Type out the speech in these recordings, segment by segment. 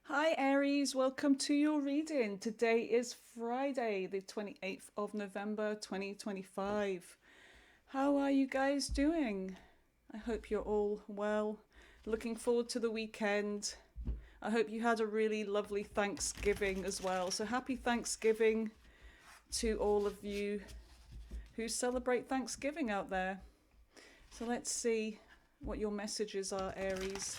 Hi Aries, welcome to your reading. Today is Friday, the 28th of November 2025. How are you guys doing? I hope you're all well. Looking forward to the weekend. I hope you had a really lovely Thanksgiving as well. So happy Thanksgiving to all of you who celebrate Thanksgiving out there. So let's see what your messages are, Aries.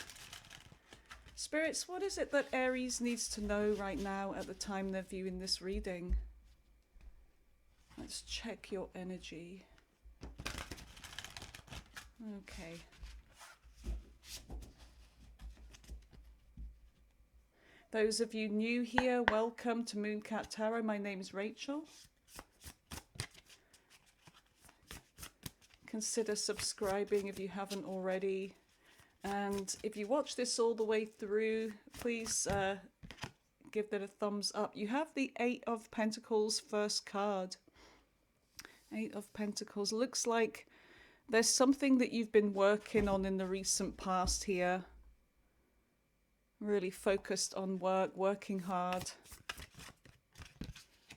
Spirits, what is it that Aries needs to know right now at the time they're viewing this reading? Let's check your energy. Okay. Those of you new here, welcome to Mooncat Tarot. My name is Rachel. Consider subscribing if you haven't already. And if you watch this all the way through, please give that a thumbs up. You have the Eight of Pentacles first card. Eight of Pentacles. Looks like there's something that you've been working on in the recent past here. Really focused on work, working hard.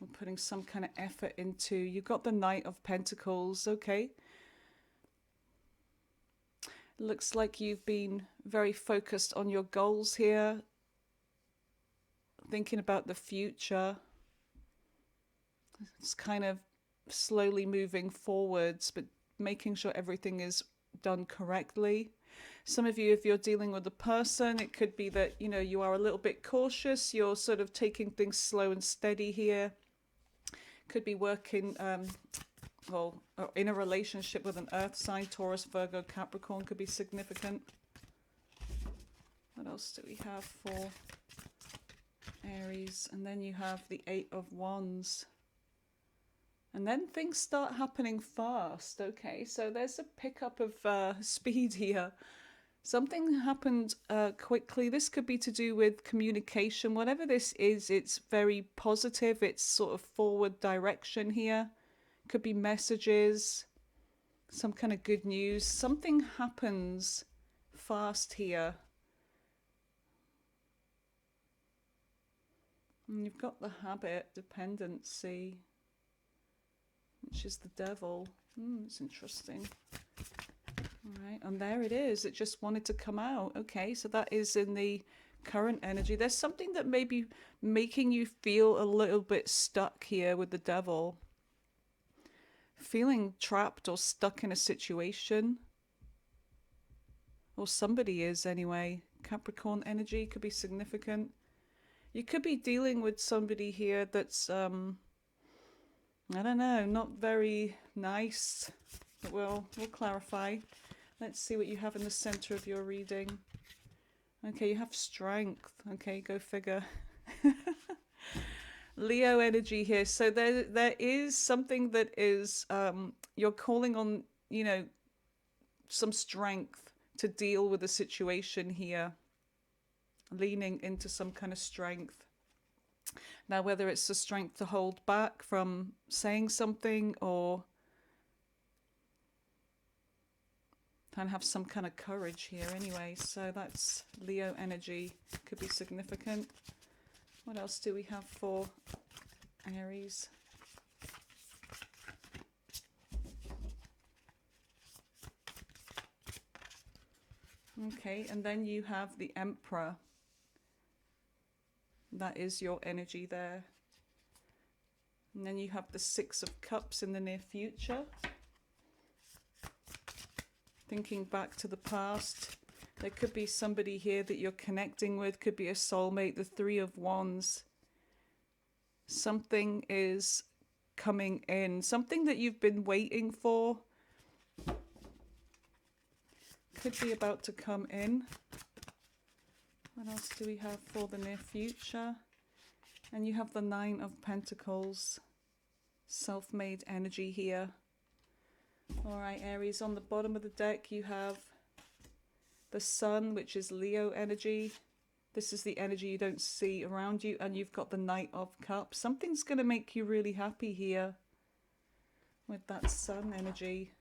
We're putting some kind of effort into. You've got the Knight of Pentacles, okay. Looks like you've been very focused on your goals here. Thinking about the future. It's kind of slowly moving forwards, but making sure everything is done correctly. Some of you, if you're dealing with a person, it could be that, you are a little bit cautious. You're sort of taking things slow and steady here. Could be working, in a relationship with an earth sign, Taurus, Virgo, Capricorn could be significant. What else do we have for Aries? And then you have the Eight of Wands. And then things start happening fast. Okay, so there's a pickup of speed here. Something happened quickly. This could be to do with communication. Whatever this is, it's very positive. It's sort of forward direction here. Could be messages, some kind of good news. Something happens fast here. And you've got the habit, dependency, which is the devil. It's interesting. All right, and there it is. It just wanted to come out. Okay, so that is in the current energy. There's something that may be making you feel a little bit stuck here with the devil. Feeling trapped or stuck in a situation. Or somebody is anyway. Capricorn energy could be significant. You could be dealing with somebody here that's, I don't know, not very nice. But we'll clarify. Let's see what you have in the center of your reading. Okay, you have strength. Okay, go figure. Leo energy here. So there is something that is, you're calling on, some strength to deal with a situation here. Leaning into some kind of strength. Now, whether it's the strength to hold back from saying something or and have some kind of courage here anyway. So that's Leo energy. Could be significant. What else do we have for Aries? Okay, and then you have the Emperor. That is your energy there. And then you have the Six of Cups in the near future. Thinking back to the past. There could be somebody here that you're connecting with. Could be a soulmate. The Three of Wands. Something is coming in. Something that you've been waiting for. Could be about to come in. What else do we have for the near future? And you have the Nine of Pentacles. Self-made energy here. All right, Aries, on the bottom of the deck you have the Sun, which is Leo energy. This is the energy you don't see around you. And you've got the Knight of Cups. Something's going to make you really happy here with that Sun energy.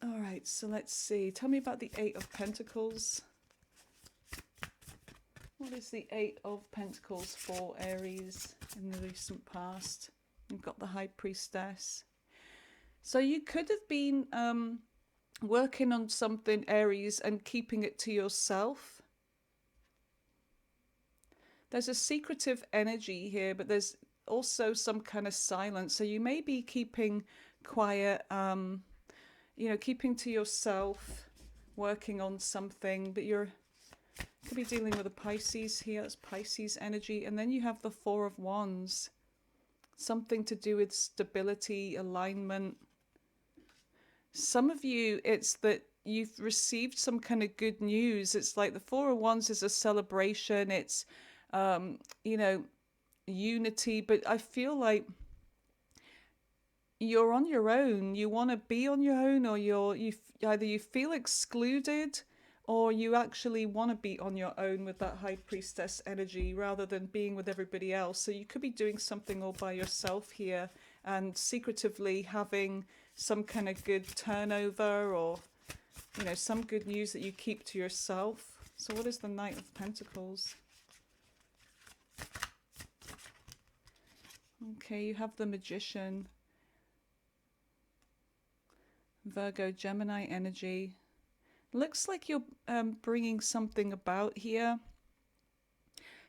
All right, so let's see. Tell me about the Eight of Pentacles. What is the Eight of Pentacles for Aries in the recent past? You've got the High Priestess. So you could have been working on something, Aries, and keeping it to yourself. There's a secretive energy here, but there's also some kind of silence. So you may be keeping quiet, you know, keeping to yourself, working on something, but you're could be dealing with a Pisces here. That's Pisces energy. And then you have the Four of Wands. Something to do with stability, alignment. Some of you, it's that you've received some kind of good news. It's like the Four of Wands is a celebration. It's, you know, unity. But I feel like you're on your own. You want to be on your own, or either you feel excluded, or you actually want to be on your own with that High Priestess energy rather than being with everybody else. So you could be doing something all by yourself here and secretively having some kind of good turnover, or, you know, some good news that you keep to yourself. So what is the Knight of Pentacles? Okay, you have the Magician. Virgo, Gemini energy. Looks like you're bringing something about here.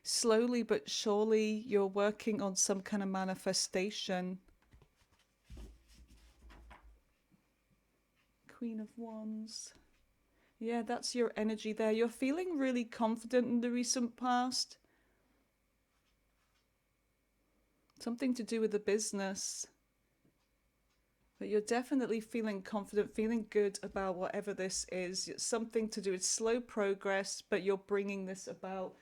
Slowly but surely, you're working on some kind of manifestation. Queen of Wands. Yeah, that's your energy there. You're feeling really confident in the recent past. Something to do with the business. But you're definitely feeling confident, feeling good about whatever this is. It's something to do with slow progress, but you're bringing this about.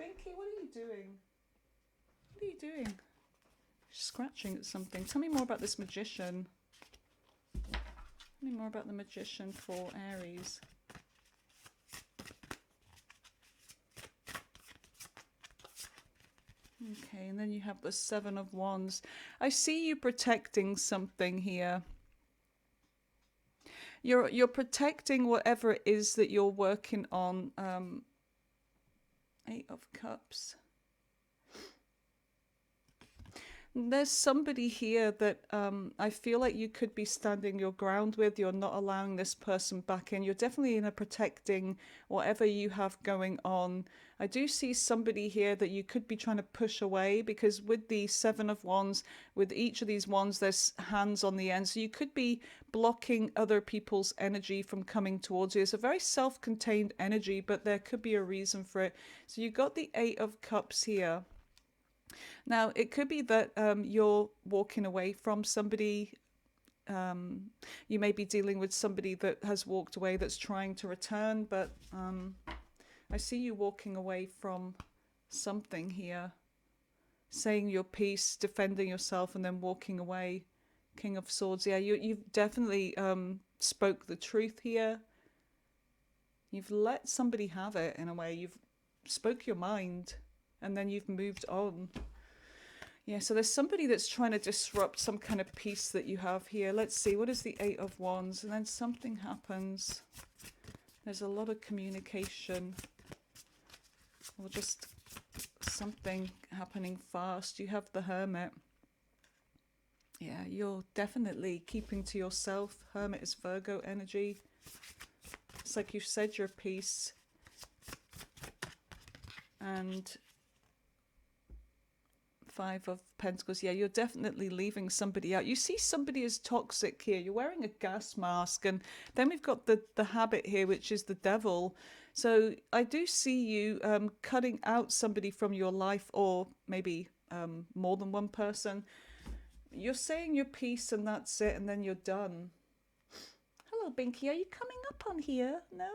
Binky, what are you doing? What are you doing? Scratching at something. Tell me more about this Magician. Tell me more about the Magician for Aries. Okay, and then you have the Seven of Wands. I see you protecting something here. You're protecting whatever it is that you're working on. Eight of Cups. There's somebody here that I feel like you could be standing your ground with. You're not allowing this person back in. You're definitely in a protecting whatever you have going on. I do see somebody here that you could be trying to push away, because with the Seven of Wands, with each of these wands, there's hands on the end. So you could be blocking other people's energy from coming towards you. It's a very self-contained energy, but there could be a reason for it. So you've got the Eight of Cups here. Now, it could be that you're walking away from somebody. You may be dealing with somebody that has walked away that's trying to return, but I see you walking away from something here, saying your piece, defending yourself, and then walking away. King of Swords. Yeah, you've definitely spoke the truth here. You've let somebody have it in a way. You've spoke your mind, and then you've moved on. Yeah, so there's somebody that's trying to disrupt some kind of peace that you have here. Let's see, what is the Eight of Wands? And then something happens. There's a lot of communication, or just something happening fast. You have the Hermit. Yeah, you're definitely keeping to yourself. Hermit is Virgo energy. It's like you've said your piece. And Five of Pentacles. Yeah, you're definitely leaving somebody out. You see somebody as toxic here. You're wearing a gas mask. And then we've got the habit here, which is the devil. So I do see you cutting out somebody from your life, or maybe more than one person. You're saying your piece and that's it, and then you're done. Hello, Binky. Are you coming up on here? No?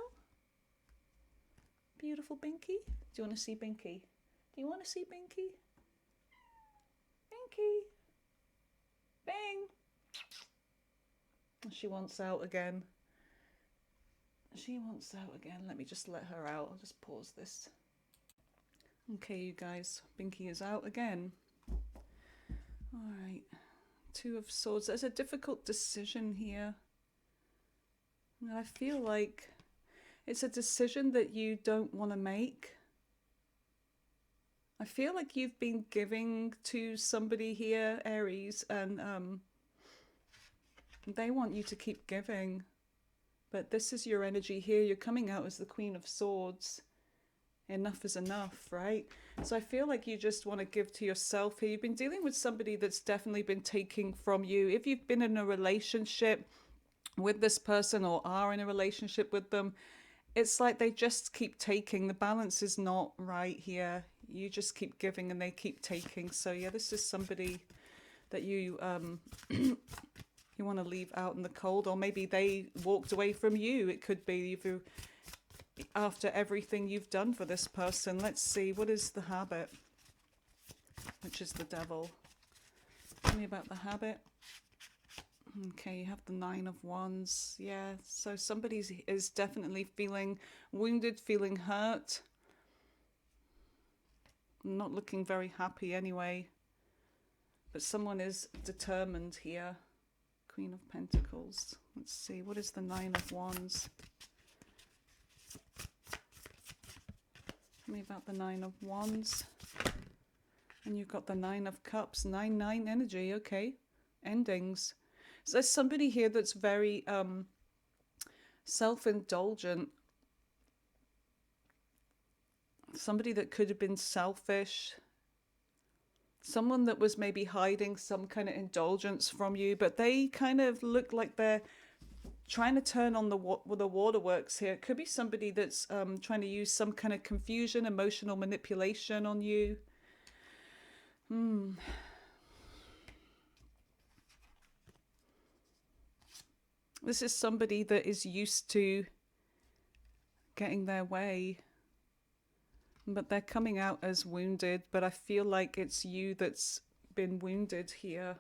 Beautiful Binky. Do you want to see Binky? Do you want to see Binky? Binky. Bing. She wants out again. She wants out again. Let me just let her out. I'll just pause this. Okay, you guys. Binky is out again. All right. Two of Swords. There's a difficult decision here. And I feel like it's a decision that you don't want to make. I feel like you've been giving to somebody here, Aries, and they want you to keep giving. But this is your energy here. You're coming out as the Queen of Swords. Enough is enough, right? So I feel like you just want to give to yourself here. You've been dealing with somebody that's definitely been taking from you. If you've been in a relationship with this person or are in a relationship with them, it's like they just keep taking. The balance is not right here. You just keep giving and they keep taking. So yeah, this is somebody that you you want to leave out in the cold, or maybe they walked away from you. It could be you after everything you've done for this person. Let's see, what is the habit? Which is the devil. Tell me about the habit. Okay, you have the Nine of Wands. Yeah, so somebody is definitely feeling wounded, feeling hurt. Not looking very happy anyway. But someone is determined here. Queen of Pentacles. Let's see, what is the Nine of Wands? Tell me about the Nine of Wands. And you've got the Nine of Cups. 9-9 energy, okay. Endings. So there's somebody here that's very self-indulgent. Somebody that could have been selfish. Someone that was maybe hiding some kind of indulgence from you, but they kind of look like they're trying to turn on the waterworks here. It could be somebody that's trying to use some kind of confusion, emotional manipulation on you. This is somebody that is used to getting their way, but they're coming out as wounded. But I feel like it's you that's been wounded here.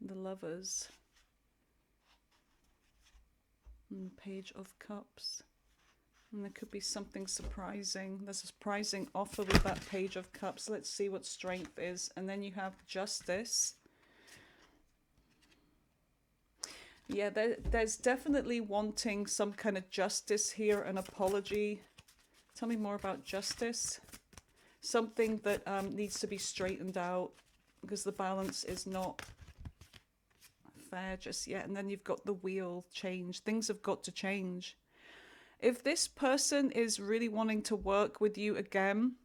The Lovers. And the Page of Cups. And there could be something surprising. There's a surprising offer with that Page of Cups. Let's see what strength is. And then you have Justice. Yeah, there's definitely wanting some kind of justice here, an apology. Tell me more about justice. Something that needs to be straightened out because the balance is not fair just yet. And then you've got the wheel change. Things have got to change. If this person is really wanting to work with you again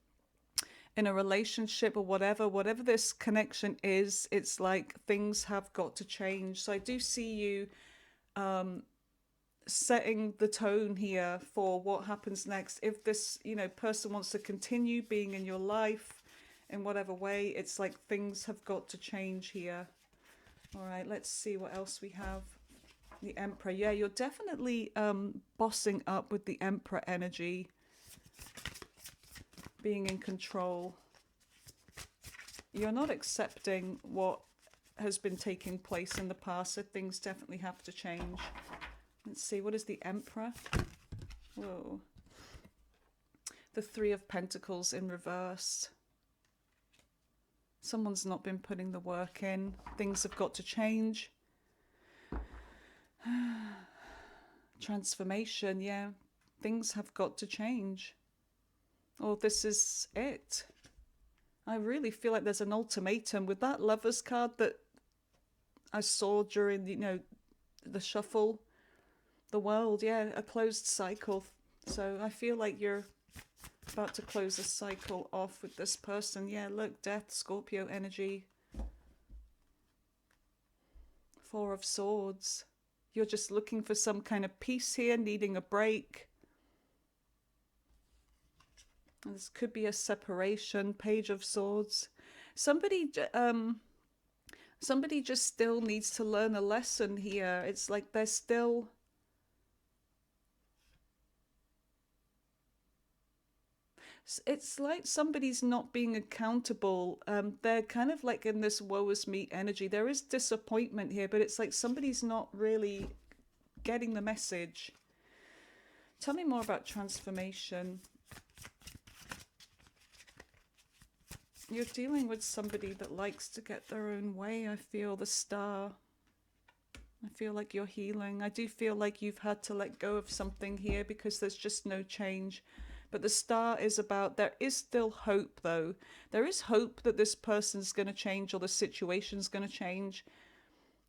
in a relationship or whatever this connection is, it's like things have got to change. So I do see you setting the tone here for what happens next. If this, person wants to continue being in your life in whatever way, it's like things have got to change here. All right, let's see what else we have. The Emperor. Yeah, you're definitely bossing up with the Emperor energy. Being in control. You're not accepting what has been taking place in the past, so things definitely have to change. Let's see, what is the Emperor? Whoa. The Three of Pentacles in reverse. Someone's not been putting the work in. Things have got to change. Transformation, yeah. Things have got to change. Or this is it. I really feel like there's an ultimatum with that Lovers card that I saw during the shuffle. The World, yeah, a closed cycle. So I feel like you're about to close a cycle off with this person. Yeah, look, Death, Scorpio energy. Four of Swords. You're just looking for some kind of peace here, needing a break. This could be a separation. Page of Swords. Somebody just still needs to learn a lesson here. It's like they're still... It's like somebody's not being accountable. They're kind of like in this woe is me energy. There is disappointment here, but it's like somebody's not really getting the message. Tell me more about transformation. You're dealing with somebody that likes to get their own way. I feel the Star. I feel like you're healing. I do feel like you've had to let go of something here because there's just no change. But the Star is about, there is still hope though. There is hope that this person's going to change or the situation's going to change.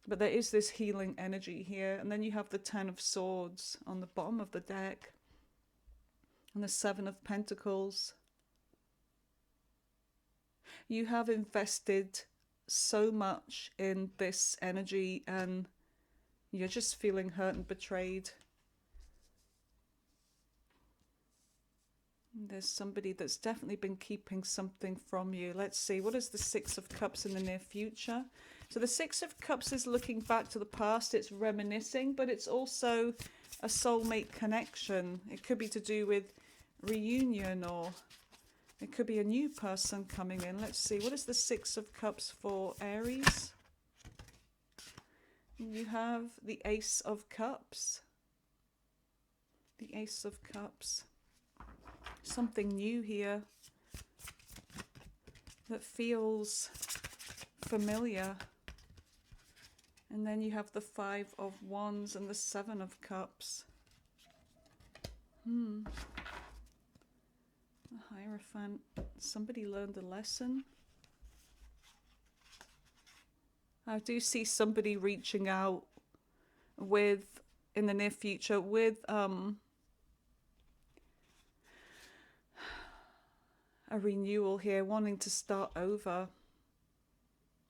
But there is this healing energy here. And then you have the Ten of Swords on the bottom of the deck. And the Seven of Pentacles. You have invested so much in this energy and you're just feeling hurt and betrayed. There's somebody that's definitely been keeping something from you. Let's see, what is the Six of Cups in the near future? So the Six of Cups is looking back to the past. It's reminiscing, but it's also a soulmate connection. It could be to do with reunion, or it could be a new person coming in. Let's see, what is the Six of Cups for Aries? You have the Ace of Cups. The Ace of Cups. Something new here that feels familiar. And then you have the Five of Wands and the Seven of Cups. The Hierophant. Somebody learned a lesson. I do see somebody reaching out with, in the near future, with a renewal here, wanting to start over.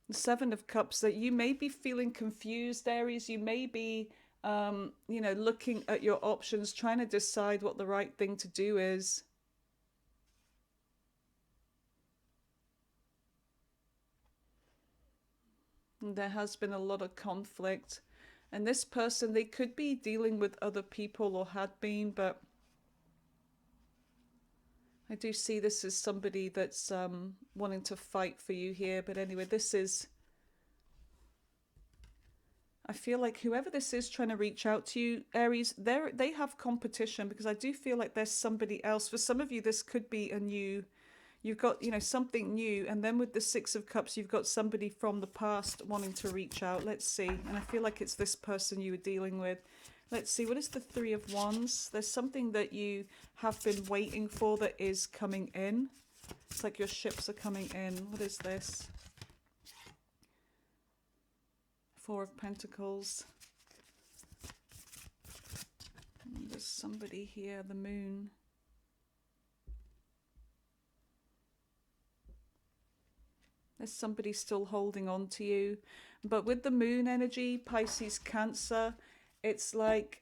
The Seven of Cups, that you may be feeling confused, Aries. You may be, you know, looking at your options, trying to decide what the right thing to do is. And there has been a lot of conflict. And this person, they could be dealing with other people or had been, but I do see this as somebody that's wanting to fight for you here. But anyway, this is, I feel like whoever this is trying to reach out to you, Aries, they have competition, because I do feel like there's somebody else. For some of you, this could be a new, you've got, you know, something new. And then with the Six of Cups, you've got somebody from the past wanting to reach out. Let's see. And I feel like it's this person you were dealing with. Let's see, what is the Three of Wands? There's something that you have been waiting for that is coming in. It's like your ships are coming in. What is this? Four of Pentacles. And there's somebody here, the Moon. There's somebody still holding on to you. But with the Moon energy, Pisces, Cancer, it's like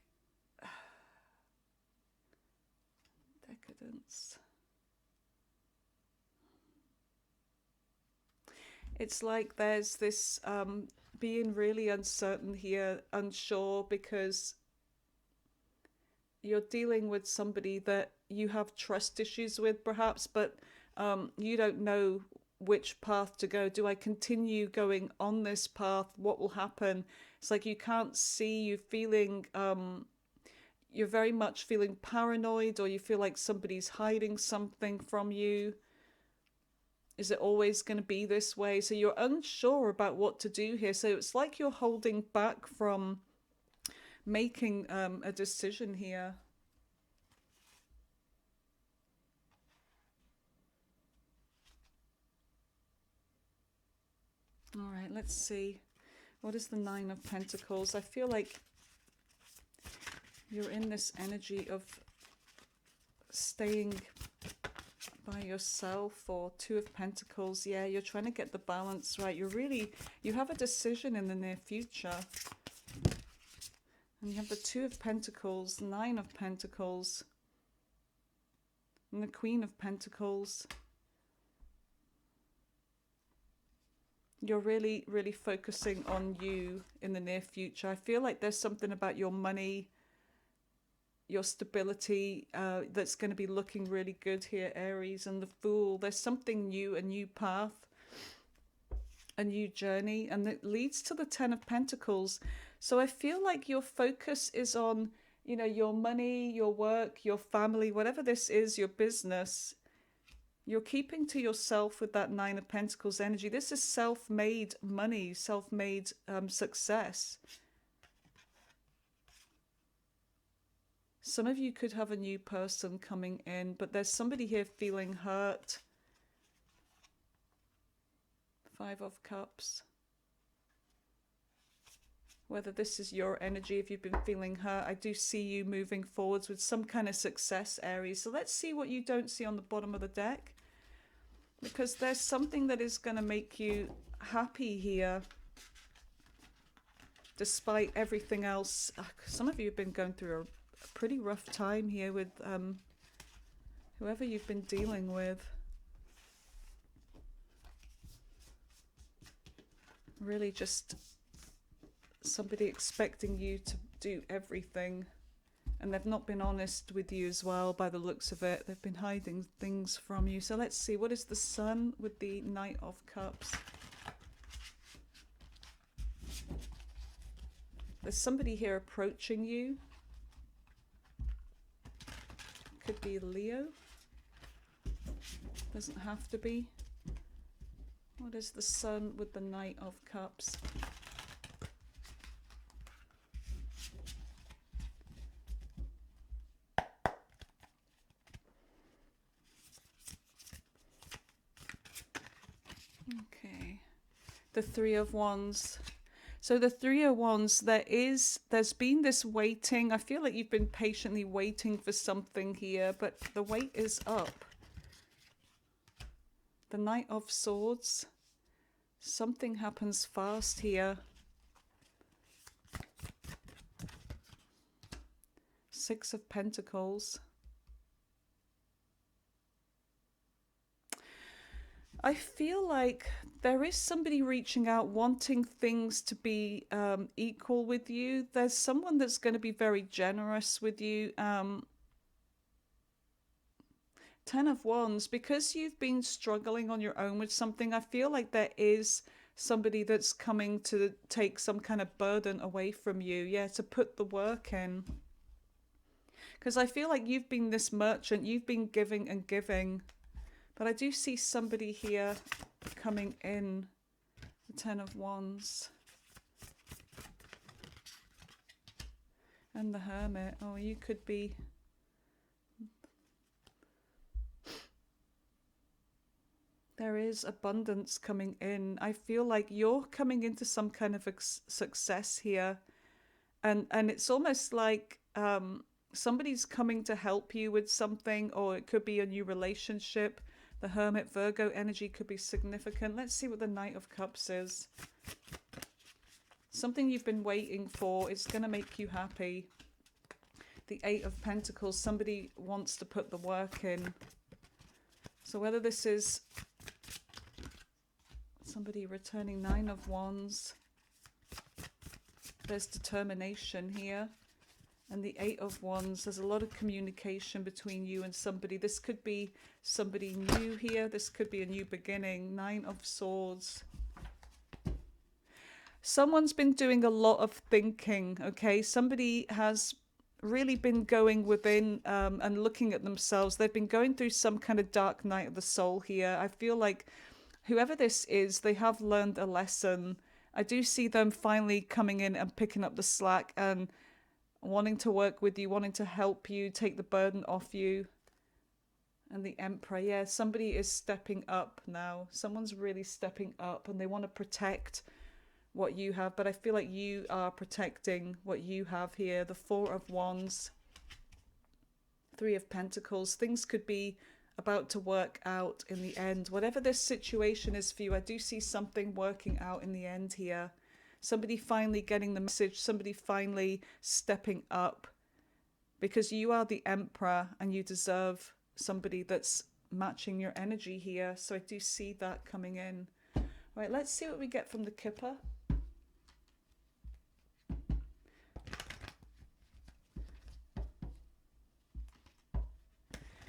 decadence. It's like there's this being really uncertain here, unsure, because you're dealing with somebody that you have trust issues with perhaps, but you don't know which path to go. Do I continue going on this path? What will happen? It's like you can't see, you're feeling, you're very much feeling paranoid, or you feel like somebody's hiding something from you. Is it always going to be this way? So you're unsure about what to do here. So it's like you're holding back from making a decision here. All right, let's see. What is the Nine of Pentacles? I feel like you're in this energy of staying by yourself, or Two of Pentacles. Yeah, you're trying to get the balance right. You have a decision in the near future. And you have the Two of Pentacles, Nine of Pentacles, and the Queen of Pentacles. You're really, really focusing on you in the near future. I feel like there's something about your money, your stability, that's going to be looking really good here, Aries. And the Fool, there's something new, a new path, a new journey, and it leads to the Ten of Pentacles. So I feel like your focus is on, you know, your money, your work, your family, whatever this is, your business. You're keeping to yourself with that Nine of Pentacles energy. This is self-made money, self-made success. Some of you could have a new person coming in, but there's somebody here feeling hurt. 5 of Cups. Whether this is your energy, if you've been feeling hurt, I do see you moving forwards with some kind of success, Aries. So let's see what you don't see on the bottom of the deck. Because there's something that is going to make you happy here. Despite everything else. Some of you have been going through a pretty rough time here with whoever you've been dealing with. Really just somebody expecting you to do everything, and they've not been honest with you as well by the looks of it. They've been hiding things from you. So let's see, what is the Sun with the Knight of Cups? There's somebody here approaching you. Could be Leo. Doesn't have to be. What is the Sun with the Knight of Cups? Okay. The Three of Wands. So the Three of Wands, there's been this waiting. I feel like you've been patiently waiting for something here, but the wait is up. The Knight of Swords. Something happens fast here. 6 of Pentacles. I feel like there is somebody reaching out, wanting things to be equal with you. There's someone that's going to be very generous with you. 10 of Wands, because you've been struggling on your own with something, I feel like there is somebody that's coming to take some kind of burden away from you. Yeah, to put the work in. Because I feel like you've been this merchant, you've been giving and giving. But I do see somebody here coming in. The 10 of Wands. And the Hermit. Oh, you could be... There is abundance coming in. I feel like you're coming into some kind of success here. And it's almost like somebody's coming to help you with something, or it could be a new relationship. The Hermit, Virgo energy could be significant. Let's see what the Knight of Cups is. Something you've been waiting for. It's going to make you happy. The 8 of Pentacles. Somebody wants to put the work in. So whether this is somebody returning 9 of Wands. There's determination here. And the 8 of Wands, there's a lot of communication between you and somebody. This could be somebody new here. This could be a new beginning. 9 of Swords. Someone's been doing a lot of thinking, okay? Somebody has really been going within and looking at themselves. They've been going through some kind of dark night of the soul here. I feel like whoever this is, they have learned a lesson. I do see them finally coming in and picking up the slack and wanting to work with you, wanting to help you, take the burden off you. And the Emperor, yeah, somebody is stepping up now. Someone's really stepping up and they want to protect what you have, but I feel like you are protecting what you have here. The 4 of Wands, 3 of Pentacles. Things could be about to work out in the end. Whatever this situation is for you, I do see something working out in the end here. Somebody finally getting the message, somebody finally stepping up, because you are the Emperor and you deserve somebody that's matching your energy here. So I do see that coming in. Right, let's see what we get from the Kipper.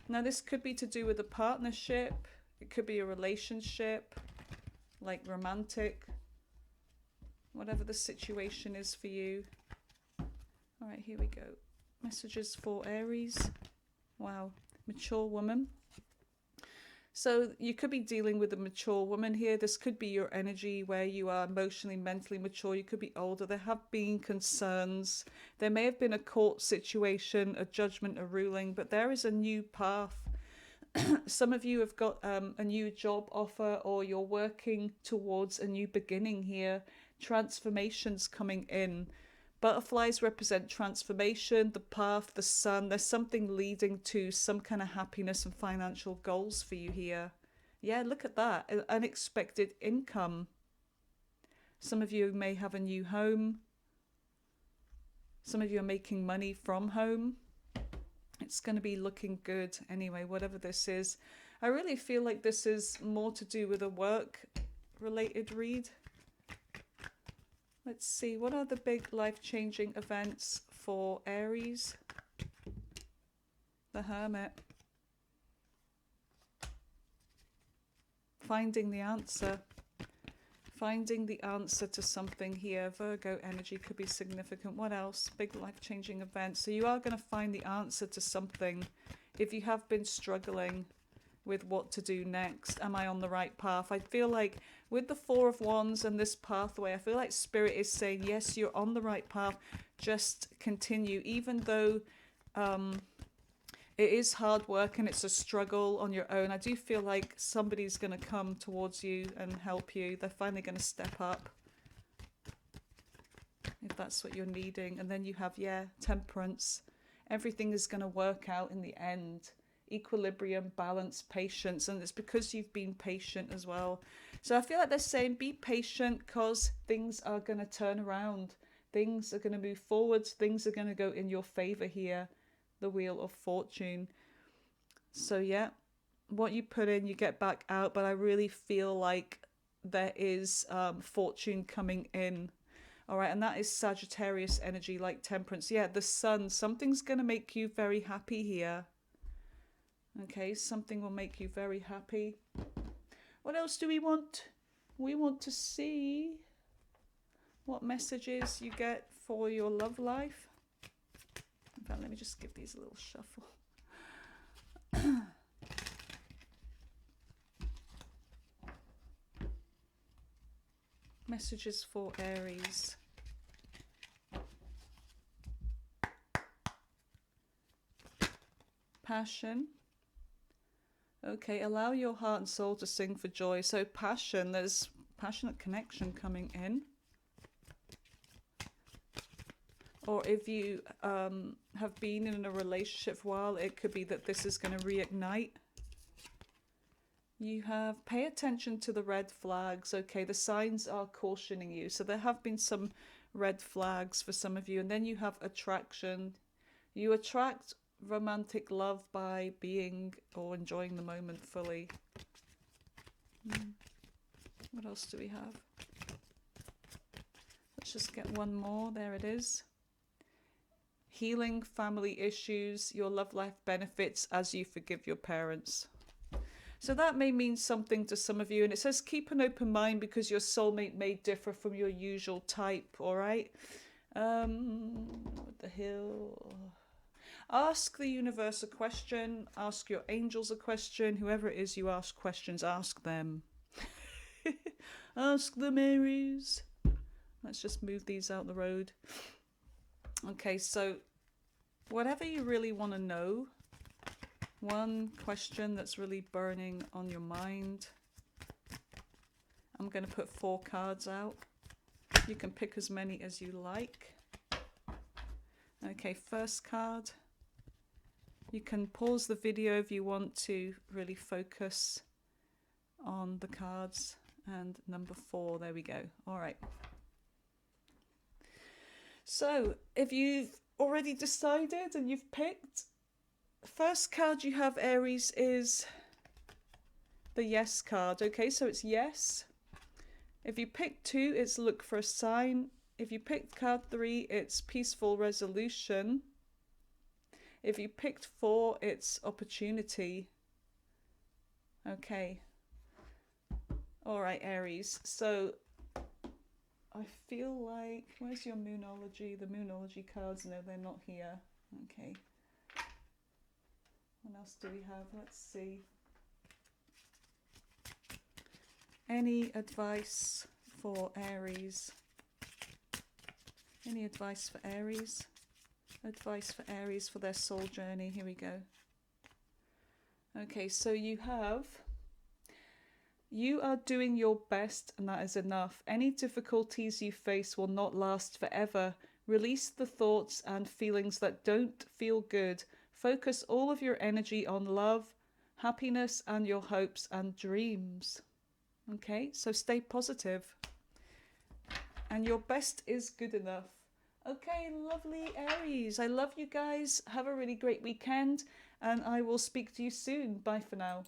Now this could be to do with a partnership. It could be a relationship, like romantic. Whatever the situation is for you. All right, here we go. Messages for Aries. Wow, mature woman. So you could be dealing with a mature woman here. This could be your energy where you are emotionally, mentally mature. You could be older. There have been concerns. There may have been a court situation, a judgment, a ruling, but there is a new path. Some of you have got a new job offer, or you're working towards a new beginning here. Transformations coming in. Butterflies represent transformation, the path, the sun. There's something leading to some kind of happiness and financial goals for you here. Yeah, look at that. Unexpected income. Some of you may have a new home. Some of you are making money from home. It's going to be looking good anyway, whatever this is. I really feel like this is more to do with a work-related read. Let's see, what are the big life-changing events for Aries? The Hermit. Finding the answer. Finding the answer to something here. Virgo energy could be significant. What else? Big life-changing events. So you are going to find the answer to something. If you have been struggling with what to do next, am I on the right path? I feel like with the Four of Wands and this pathway, I feel like Spirit is saying, yes, you're on the right path. Just continue. Even though it is hard work and it's a struggle on your own, I do feel like somebody's going to come towards you and help you. They're finally going to step up, if that's what you're needing. And then you have, yeah, Temperance. Everything is going to work out in the end. Equilibrium, balance, patience. And it's because you've been patient as well. So I feel like they're saying be patient, because things are going to turn around. Things are going to move forwards. Things are going to go in your favor here. The Wheel of Fortune. So yeah, what you put in, you get back out. But I really feel like there is fortune coming in. All right, and that is Sagittarius energy, like Temperance. Yeah, the sun. Something's going to make you very happy here. Okay, something will make you very happy. What else do we want? We want to see what messages you get for your love life. In fact, let me just give these a little shuffle. Messages for Aries. Passion. Okay, allow your heart and soul to sing for joy. So passion, there's passionate connection coming in. Or if you have been in a relationship for a while, it could be that this is going to reignite. You have, pay attention to the red flags. Okay, the signs are cautioning you. So there have been some red flags for some of you. And then you have attraction. You attract romantic love by being or enjoying the moment fully. What else do we have? Let's just get one more. There it is. Healing family issues. Your love life benefits as you forgive your parents. So that may mean something to some of you. And it says keep an open mind, because your soulmate may differ from your usual type. All right. What the hell? Ask the universe a question. Ask your angels a question. Whoever it is you ask questions, ask them. Ask them, Aries. Let's just move these out the road. Okay, so whatever you really want to know, one question that's really burning on your mind. I'm going to put 4 cards out. You can pick as many as you like. Okay, first card. You can pause the video if you want to really focus on the cards. And number 4, there we go. All right. So if you've already decided and you've picked, first card you have, Aries, is the yes card. Okay, so it's yes. If you pick 2, it's look for a sign. If you picked card 3, it's peaceful resolution. If you picked 4, it's opportunity. Okay. All right, Aries. So I feel like, where's your Moonology? The Moonology cards, no, they're not here. Okay. What else do we have? Let's see. Any advice for Aries? Any advice for Aries? Advice for Aries for their soul journey. Here we go. Okay, so you are doing your best and that is enough. Any difficulties you face will not last forever. Release the thoughts and feelings that don't feel good. Focus all of your energy on love, happiness, and your hopes and dreams. Okay, so stay positive. And your best is good enough. Okay, lovely Aries. I love you guys. Have a really great weekend, and I will speak to you soon. Bye for now.